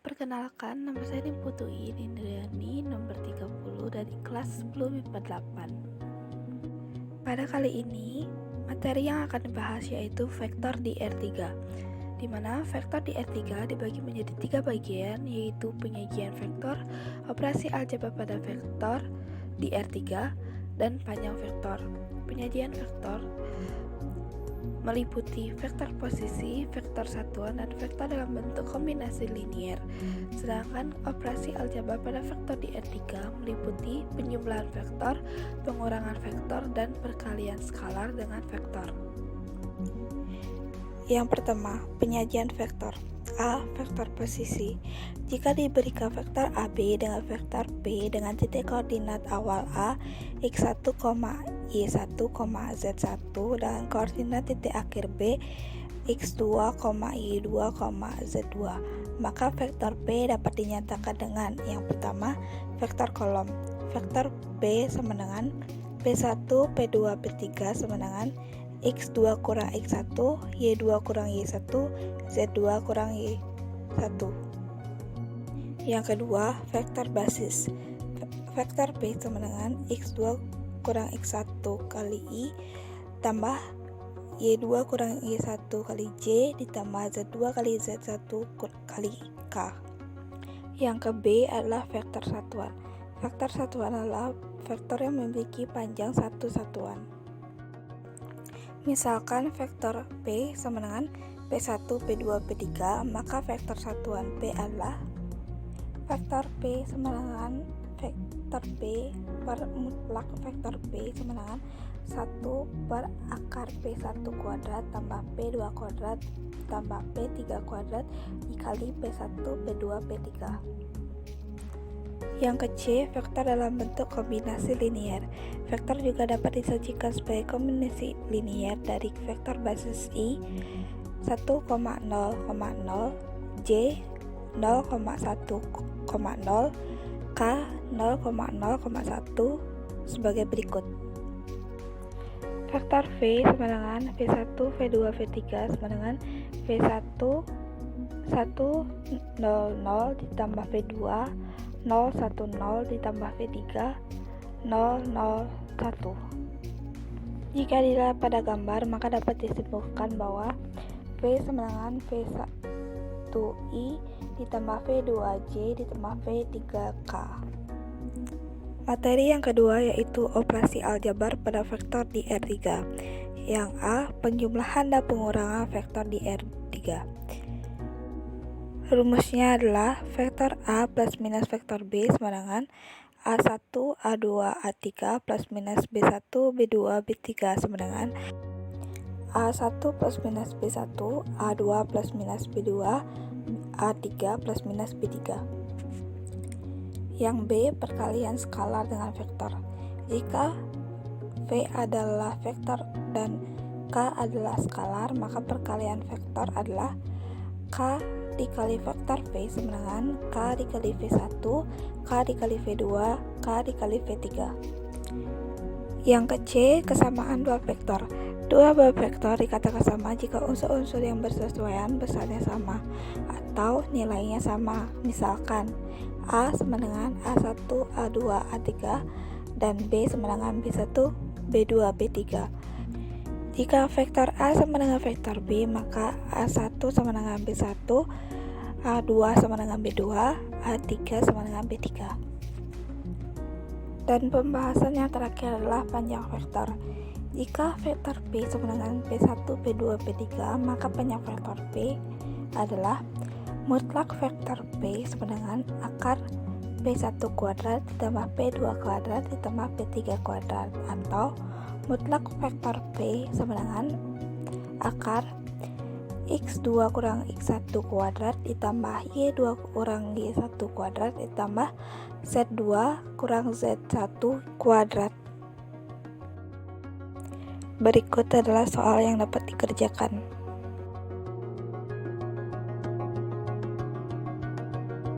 Perkenalkan, nama saya Putri Indriani, nomor 30 dari kelas 10 MIPA 8. Pada kali ini, materi yang akan dibahas yaitu vektor di R3, di mana vektor di R3 dibagi menjadi 3 bagian, yaitu penyajian vektor, operasi aljabar pada vektor di R3, dan panjang vektor. Penyajian vektor meliputi vektor posisi, vektor satuan, dan vektor dalam bentuk kombinasi linier. Sedangkan operasi aljabar pada vektor di R3 meliputi penjumlahan vektor, pengurangan vektor, dan perkalian skalar dengan vektor. Yang pertama, penyajian vektor. A. Vektor posisi. Jika diberikan vektor AB dengan vektor P dengan titik koordinat awal A, x1, y1, z1 dengan koordinat titik akhir B, x2, y2, z2, maka vektor P dapat dinyatakan dengan yang pertama, vektor kolom. Vektor P sama dengan P1, P2, P3 sama dengan x2 kurang x1, y2 kurang y1, z2 kurang y1. Yang kedua, vektor basis. Vektor P sama dengan x2 kurang x1 kali i tambah y2 kurang y1 kali j ditambah z2 kali z1 kali k. Yang ke B adalah vektor satuan. Vektor satuan adalah vektor yang memiliki panjang satu satuan. Misalkan vektor P sama dengan P1, P2, P3, maka vektor satuan P adalah vektor P sama dengan vektor P per mutlak vektor P sama dengan 1 per akar P1 kuadrat tambah P2 kuadrat tambah P3 kuadrat dikali P1, P2, P3. Yang ke C, vektor dalam bentuk kombinasi linier. Vektor juga dapat disajikan sebagai kombinasi linier dari vektor basis I 1,0,0, J 0,1,0, K 0,0,1 sebagai berikut. Vektor V sama dengan V1, V2, V3 sama dengan V1 1, 0, ditambah V2 0, 1, 0 ditambah V3 0, 0, 1. Jika dilihat pada gambar, maka dapat disimpulkan bahwa V sama dengan V1I ditambah V2J ditambah V3K. Materi yang kedua yaitu operasi aljabar pada vektor di R3. Yang A, penjumlahan dan pengurangan vektor di R3. Rumusnya adalah vektor A plus minus vektor B sama dengan A1, A2, A3 plus minus B1, B2, B3 sama dengan A1 plus minus B1, A2 plus minus B2, A3 plus minus B3. Yang B, perkalian skalar dengan vektor. Jika V adalah vektor dan K adalah skalar, maka perkalian vektor adalah K dikali vektor V sama dengan K dikali V1, K dikali V2, K dikali V3. Yang ke C, kesamaan dua vektor. Dua buah vektor dikatakan sama jika unsur-unsur yang bersesuaian besarnya sama atau nilainya sama. Misalkan A sama dengan A1, A2, A3 dan B sama dengan B1, B2, B3. Jika vektor A sama dengan vektor B, maka A1 sama dengan B1, A2 sama dengan B2, A3 sama dengan B3. Dan pembahasan yang terakhir adalah panjang vektor. Jika vektor P sama dengan P1, P2, P3, maka panjang vektor P adalah mutlak vektor P sama dengan akar P1 kuadrat ditambah P2 kuadrat ditambah P3 kuadrat, atau mutlak vektor P sama dengan akar x2 kurang x1 kuadrat ditambah y2 kurang y1 kuadrat ditambah z2 kurang z1 kuadrat. Berikut adalah soal yang dapat dikerjakan.